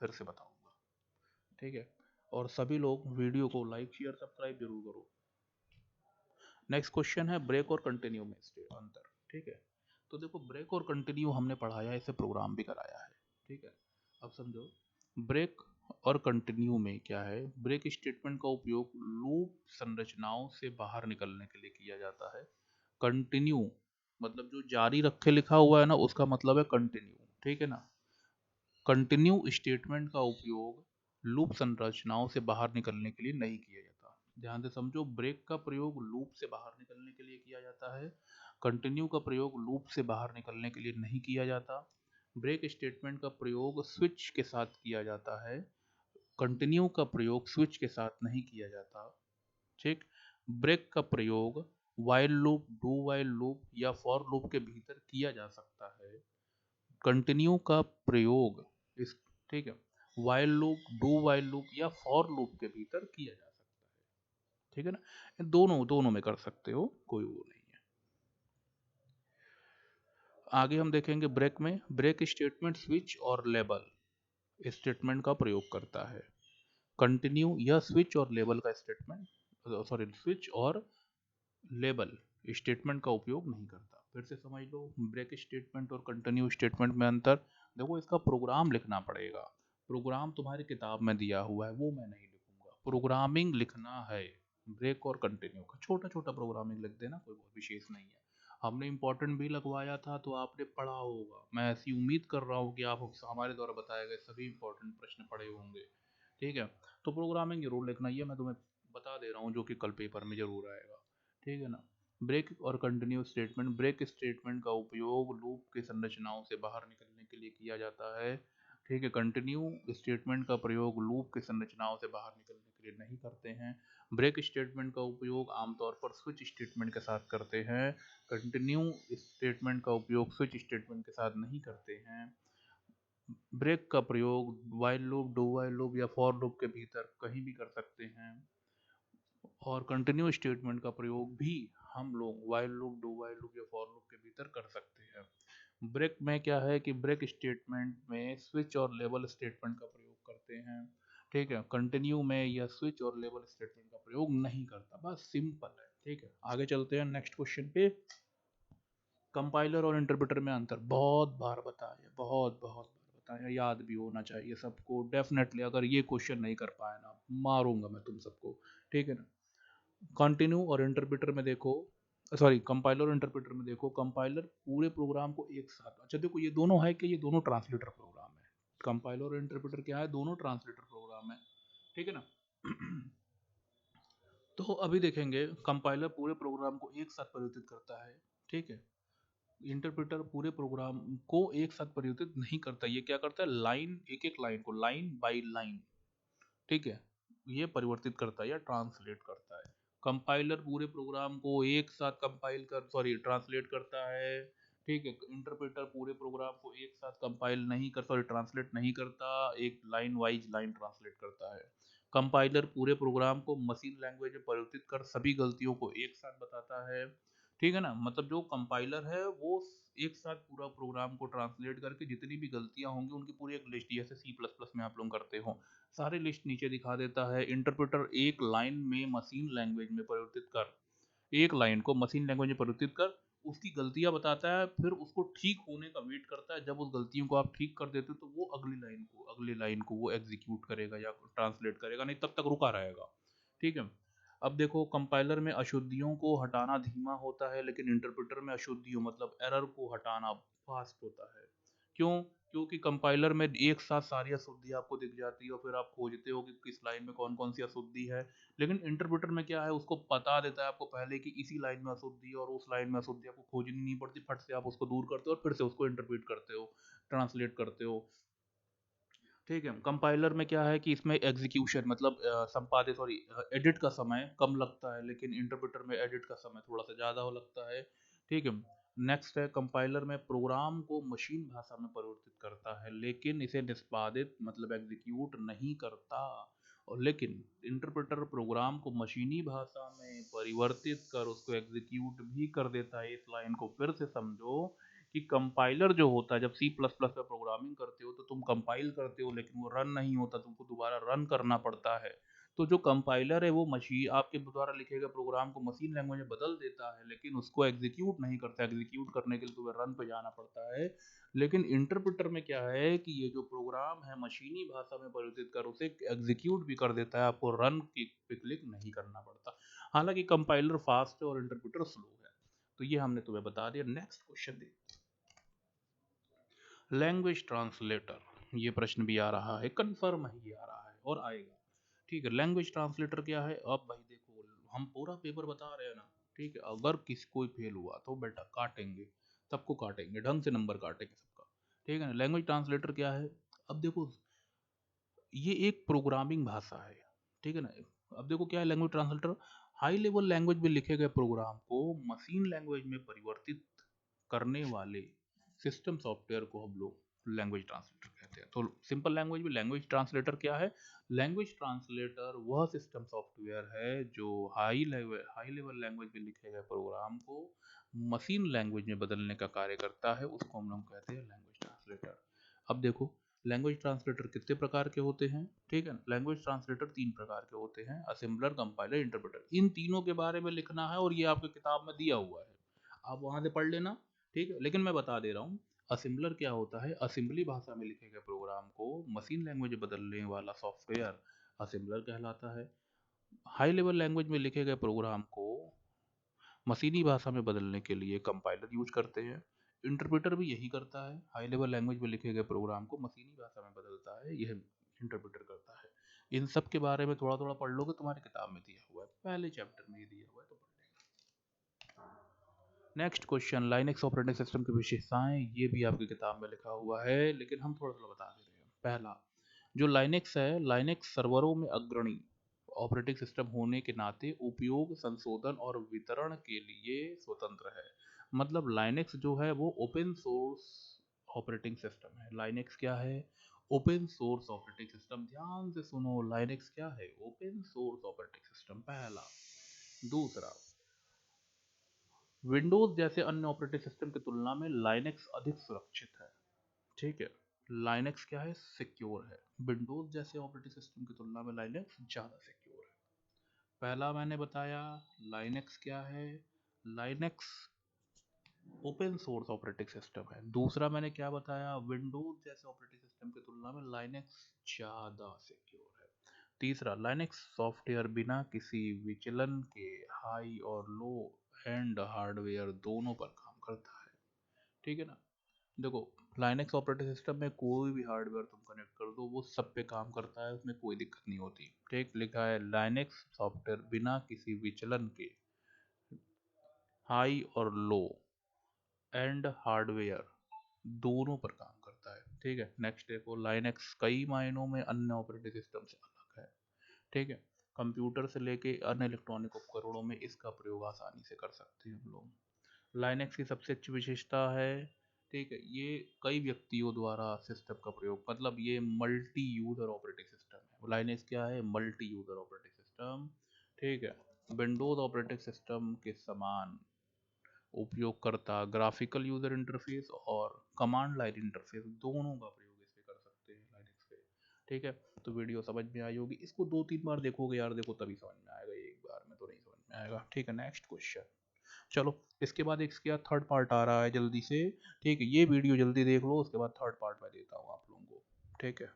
फिर से बताऊंगा, ठीक है। और सभी लोग वीडियो को लाइक शेयर सब्सक्राइब जरूर करो। नेक्स्ट क्वेश्चन है ब्रेक और कंटिन्यू में अंतर, ठीक है। तो देखो ब्रेक और कंटिन्यू हमने पढ़ाया है, इसे प्रोग्राम भी कराया है, ठीक है। अब समझो ब्रेक और कंटिन्यू में क्या है। ब्रेक स्टेटमेंट का उपयोग लूप संरचनाओं से बाहर निकलने के लिए किया जाता है। कंटिन्यू मतलब जो जारी रखे लिखा हुआ है ना, उसका मतलब है कंटिन्यू, ठीक है ना। कंटिन्यू स्टेटमेंट का उपयोग लूप संरचनाओं से बाहर निकलने के लिए नहीं किया जाता। ध्यान से समझो, ब्रेक का प्रयोग लूप से बाहर निकलने के लिए किया जाता है, कंटिन्यू का प्रयोग लूप से बाहर निकलने के लिए नहीं किया जाता। ब्रेक स्टेटमेंट का प्रयोग स्विच के साथ किया जाता है, कंटिन्यू का प्रयोग स्विच के साथ नहीं किया जाता, ठीक। ब्रेक का प्रयोग while loop, do while loop या फॉर लूप के भीतर किया जा सकता है। कंटिन्यू का प्रयोग इस, ठीक है, while loop, do while loop या फॉर लूप के भीतर किया जा सकता है, ठीक है ना। दोनों दोनों में कर सकते हो, कोई वो नहीं है। आगे हम देखेंगे ब्रेक में, ब्रेक स्टेटमेंट स्विच और लेबल स्टेटमेंट का प्रयोग करता है। कंटिन्यू या स्विच और लेबल का स्टेटमेंट, सॉरी, स्विच और लेबल स्टेटमेंट का उपयोग नहीं करता। फिर से समझ लो ब्रेक स्टेटमेंट और कंटिन्यू स्टेटमेंट में अंतर। देखो इसका प्रोग्राम लिखना पड़ेगा, प्रोग्राम तुम्हारी किताब में दिया हुआ है, वो मैं नहीं लिखूंगा, प्रोग्रामिंग लिखना है। ब्रेक और कंटिन्यू का छोटा छोटा प्रोग्रामिंग लिख देना, कोई बहुत विशेष नहीं है। हमने इंपॉर्टेंट भी लगवाया था तो आपने पढ़ा होगा, मैं ऐसी उम्मीद कर रहा हूँ कि आप हमारे द्वारा बताए गए सभी इंपॉर्टेंट प्रश्न पढ़े होंगे, ठीक है। तो प्रोग्रामिंग जरूर लिखना, ये मैं तुम्हें बता दे रहा हूँ, जो कि कल पेपर में जरूर आएगा, ठीक है ना। ब्रेक और कंटिन्यू स्टेटमेंट, ब्रेक स्टेटमेंट का उपयोग लूप की संरचनाओं से बाहर निकलने के लिए किया जाता है, ठीक है। कंटिन्यू स्टेटमेंट का प्रयोग लूप की संरचनाओं से बाहर निकलने के लिए नहीं करते हैं। ब्रेक स्टेटमेंट का उपयोग आमतौर पर स्विच स्टेटमेंट के साथ करते हैं, कंटिन्यू स्टेटमेंट का उपयोग स्विच स्टेटमेंट के साथ नहीं करते हैं। ब्रेक का प्रयोग while loop, do while loop या फॉर लूप के भीतर कहीं भी कर सकते हैं, और कंटिन्यू स्टेटमेंट का प्रयोग भी हम लोग while loop, do while loop या फॉर लूप के भीतर कर सकते हैं। ब्रेक में क्या है कि ब्रेक स्टेटमेंट में स्विच और लेबल स्टेटमेंट का प्रयोग करते हैं, ठीक है। कंटिन्यू में यह स्विच और लेबल स्टेटमेंट का प्रयोग नहीं करता, बस सिंपल है, ठीक है। आगे चलते हैं नेक्स्ट क्वेश्चन पे। कंपाइलर और इंटरप्रेटर में अंतर बहुत बार बताया, बहुत बहुत बार बताया, याद भी होना चाहिए सबको डेफिनेटली। अगर ये क्वेश्चन नहीं कर पाए ना, मारूंगा मैं तुम सबको, ठीक है ना। कंटिन्यू और इंटरप्रेटर में देखो, सॉरी, कंपाइलर और इंटरप्रेटर में देखो, कंपाइलर पूरे प्रोग्राम को एक साथ, अच्छा देखो ये दोनों है कि ये दोनों ट्रांसलेटर प्रोग्राम है। कंपाइलर और इंटरप्रेटर क्या है, दोनों ट्रांसलेटर प्रोग्राम है, ठीक है ना। तो अभी देखेंगे कंपाइलर पूरे प्रोग्राम को एक साथ परिवर्तित करता है, ठीक है। इंटरप्रेटर पूरे प्रोग्राम को एक साथ परिवर्तित नहीं करता, ये क्या करता है, लाइन, एक एक लाइन को लाइन बाय लाइन, ठीक है, ये परिवर्तित करता है या ट्रांसलेट करता है। कंपाइलर पूरे प्रोग्राम को एक साथ कंपाइल कर, सॉरी, ट्रांसलेट करता है, ठीक है। इंटरप्रेटर पूरे प्रोग्राम को एक साथ कंपाइल नहीं कर, सॉरी, ट्रांसलेट नहीं करता, एक लाइन वाइज लाइन ट्रांसलेट करता है। कंपाइलर पूरे प्रोग्राम को मशीन लैंग्वेज में परिवर्तित कर सभी गलतियों को एक साथ बताता है, ठीक है ना। मतलब जो कंपाइलर है वो एक साथ पूरा प्रोग्राम को ट्रांसलेट करके जितनी भी गलतियां होंगी उनकी पूरी एक लिस्ट, जैसे सी प्लस प्लस में आप लोग करते हो, सारी लिस्ट नीचे दिखा देता है। इंटरप्रेटर एक लाइन में मशीन लैंग्वेज में परिवर्तित कर, एक लाइन को मशीन लैंग्वेज में परिवर्तित कर उसकी गलतियां बताता है, फिर उसको ठीक होने का वेट करता है। जब उस गलतियों को आप ठीक कर देते हो तो वो अगली लाइन को वो एग्जीक्यूट करेगा या ट्रांसलेट करेगा, नहीं तब तक रुका रहेगा, ठीक है। अब देखो कंपाइलर में अशुद्धियों को हटाना धीमा होता है, लेकिन इंटरप्रेटर में अशुद्धियों मतलब एरर को हटाना फास्ट होता है। क्यों? क्योंकि कंपाइलर में एक साथ सारी अशुद्धि आपको दिख जाती है और फिर आप खोजते हो कि किस लाइन में कौन कौन सी अशुद्धि है। लेकिन इंटरप्रेटर में क्या है, उसको बता देता है आपको पहले कि इसी लाइन में अशुद्धि है, और उस लाइन में अशुद्धि आपको खोजनी नहीं पड़ती, फट से आप उसको दूर करते हो और फिर से उसको इंटरप्रेट करते हो, ट्रांसलेट करते हो, ठीक है। कंपाइलर में क्या है कि इसमें एग्जीक्यूशन मतलब संपादित, सॉरी, एडिट का समय कम लगता है, लेकिन इंटरप्रेटर में एडिट का समय थोड़ा सा ज़्यादा हो लगता है, ठीक है। नेक्स्ट है, कंपाइलर में प्रोग्राम को मशीन भाषा में परिवर्तित करता है, लेकिन इसे निष्पादित मतलब एग्जीक्यूट नहीं करता। और लेकिन इंटरप्रेटर प्रोग्राम को मशीनी भाषा में परिवर्तित कर उसको एग्जीक्यूट भी कर देता है। इस लाइन को फिर से समझो कि कंपाइलर जो होता है, जब सी प्लस प्लस में प्रोग्रामिंग करते हो तो तुम कंपाइल करते हो लेकिन वो रन नहीं होता, तुमको दोबारा रन करना पड़ता है। तो जो कंपाइलर है वो मशीन आपके द्वारा लिखे गए प्रोग्राम को मशीन लैंग्वेज में बदल देता है, लेकिन उसको एग्जीक्यूट नहीं करता। एग्जीक्यूट करने के लिए तुम्हें रन पे जाना पड़ता है। लेकिन इंटरप्रेटर में क्या है कि ये जो प्रोग्राम है मशीनी भाषा में परिवर्तित कर उसे एग्जीक्यूट भी कर देता है, आपको रन पे क्लिक नहीं करना पड़ता। हालांकि कंपाइलर फास्ट है और इंटरप्रेटर स्लो है। तो ये हमने तुम्हें बता दिया। नेक्स्ट क्वेश्चन दे, लैंग्वेज ट्रांसलेटर। ये प्रश्न भी आ रहा है, कंफर्म ही आ रहा है और आएगा। ठीक है, लैंग्वेज ट्रांसलेटर क्या है? अब भाई देखो, हम पूरा पेपर बता रहे हैं ना। ठीक है, अगर किसी कोई फेल हुआ तो बेटा काटेंगे, सबको काटेंगे, ढंग से नंबर काटेंगे सबका। ठीक है ना। लैंग्वेज ट्रांसलेटर क्या है? अब देखो, ये एक प्रोग्रामिंग भाषा है। ठीक है ना। अब देखो क्या है language translator, high level language में लिखे गए प्रोग्राम को मशीन लैंग्वेज में परिवर्तित करने वाले सिस्टम सॉफ्टवेयर को हम लोग लैंग्वेज ट्रांसलेटर कहते हैं। तो सिंपल लैंग्वेज में लैंग्वेज ट्रांसलेटर क्या है? लैंग्वेज ट्रांसलेटर वह सिस्टम सॉफ्टवेयर है जो हाई लेवल लैंग्वेज में लिखे गए प्रोग्राम को मशीन लैंग्वेज में बदलने का कार्य करता है, उसको हम लोग कहते हैं लैंग्वेज ट्रांसलेटर। अब देखो, लैंग्वेज ट्रांसलेटर कितने प्रकार के होते हैं? ठीक है, लैंग्वेज ट्रांसलेटर 3 प्रकार के होते हैं, असेंबलर, कंपाइलर, इंटरप्रेटर। इन तीनों के बारे में लिखना है और ये आपकी किताब में दिया हुआ है, आप वहां से पढ़ लेना। ठीक है, लेकिन मैं बता दे रहा हूँ, असेंबलर क्या होता है? असेंबली भाषा में लिखे गए प्रोग्राम को मशीन लैंग्वेज में बदलने वाला सॉफ्टवेयर असेंबलर कहलाता है। हाई लेवल लैंग्वेज में लिखे गए प्रोग्राम को मशीनी भाषा में बदलने के लिए कंपाइलर यूज करते हैं। इंटरप्रेटर भी यही करता है, हाई लेवल लैंग्वेज में लिखे गए प्रोग्राम को मशीनी भाषा में बदलता है, यह इंटरप्रेटर करता है। इन सब के बारे में थोड़ा थोड़ा पढ़ लोगे, तुम्हारी किताब में दिया हुआ है, पहले चैप्टर में ही दिया हुआ है, तो पढ़ लेना। Next question, Linux operating system की विशेषताएं। ये भी आपकी किताब में लिखा हुआ है, लेकिन हम थोड़ा थोड़ा बता दे रहे हैं। पहला, जो लाइनक्स है, लाइनक्स सर्वरों में अग्रणी ऑपरेटिंग सिस्टम होने के नाते उपयोग, संशोधन और वितरण के लिए स्वतंत्र है। मतलब लाइनक्स जो है वो ओपन सोर्स ऑपरेटिंग सिस्टम है। लाइनक्स क्या है? Open source operating system. ध्यान से सुनो, लाइनक्स क्या है? ओपन सोर्स ऑपरेटिंग सिस्टम, पहला। दूसरा, विंडोज जैसे अन्य ऑपरेटिंग सिस्टम की तुलना में लाइनक्स अधिक सुरक्षित है। ठीक है, लाइनक्स क्या है? सिक्योर है। विंडोज जैसे ऑपरेटिंग सिस्टम की तुलना में लाइनक्स ज़्यादा सिक्योर है। पहला मैंने बताया लाइनक्स क्या है, Linux open source operating system है। दूसरा मैंने क्या बताया, विंडोज जैसे ऑपरेटिंग सिस्टम की तुलना में लाइनक्स ज़्यादा सिक्योर है। तीसरा, लाइनक्स सॉफ्टवेयर बिना किसी विचलन के हाई और लो एंड हार्डवेयर दोनों पर काम करता है। ठीक है ना। देखो, लाइनक्स ऑपरेटिंग सिस्टम में कोई भी हार्डवेयर तुम कनेक्ट कर दो वो सब पे काम करता है, उसमें कोई दिक्कत नहीं होती। ठीक, लिखा है लाइनक्स सॉफ्टवेयर बिना किसी विचलन के हाई और लो एंड हार्डवेयर दोनों पर काम करता है। ठीक है। नेक्स्ट देखो, लाइनक्स कई मायनों में अन्य ऑपरेटिंग सिस्टम से अलग है। ठीक है, कंप्यूटर से लेके अन्य इलेक्ट्रॉनिक उपकरणों में इसका प्रयोग आसानी से कर सकते हैं हम लोग। लाइनक्स की सबसे अच्छी विशेषता है, ठीक है, ये कई व्यक्तियों द्वारा सिस्टम का प्रयोग, मतलब ये मल्टी यूजर ऑपरेटिंग सिस्टम है। लाइनक्स क्या है? Multi user operating system. ठीक है, विंडोज ऑपरेटिंग सिस्टम के समान उपयोगकर्ता ग्राफिकल यूजर इंटरफेस और कमांड लाइन इंटरफेस दोनों का प्रयोग इस पे कर सकते हैं लाइनक्स पे। ठीक है, तो वीडियो समझ में आई होगी, इसको 2-3 बार देखोगे यार, देखो तभी समझ में आएगा, एक बार में तो नहीं समझ में आएगा। ठीक है, नेक्स्ट क्वेश्चन। चलो, इसके बाद इसके बाद थर्ड पार्ट आ रहा है जल्दी से। ठीक है, ये वीडियो जल्दी देख लो, उसके बाद थर्ड पार्ट मैं देता हूँ आप लोगों को। ठीक है।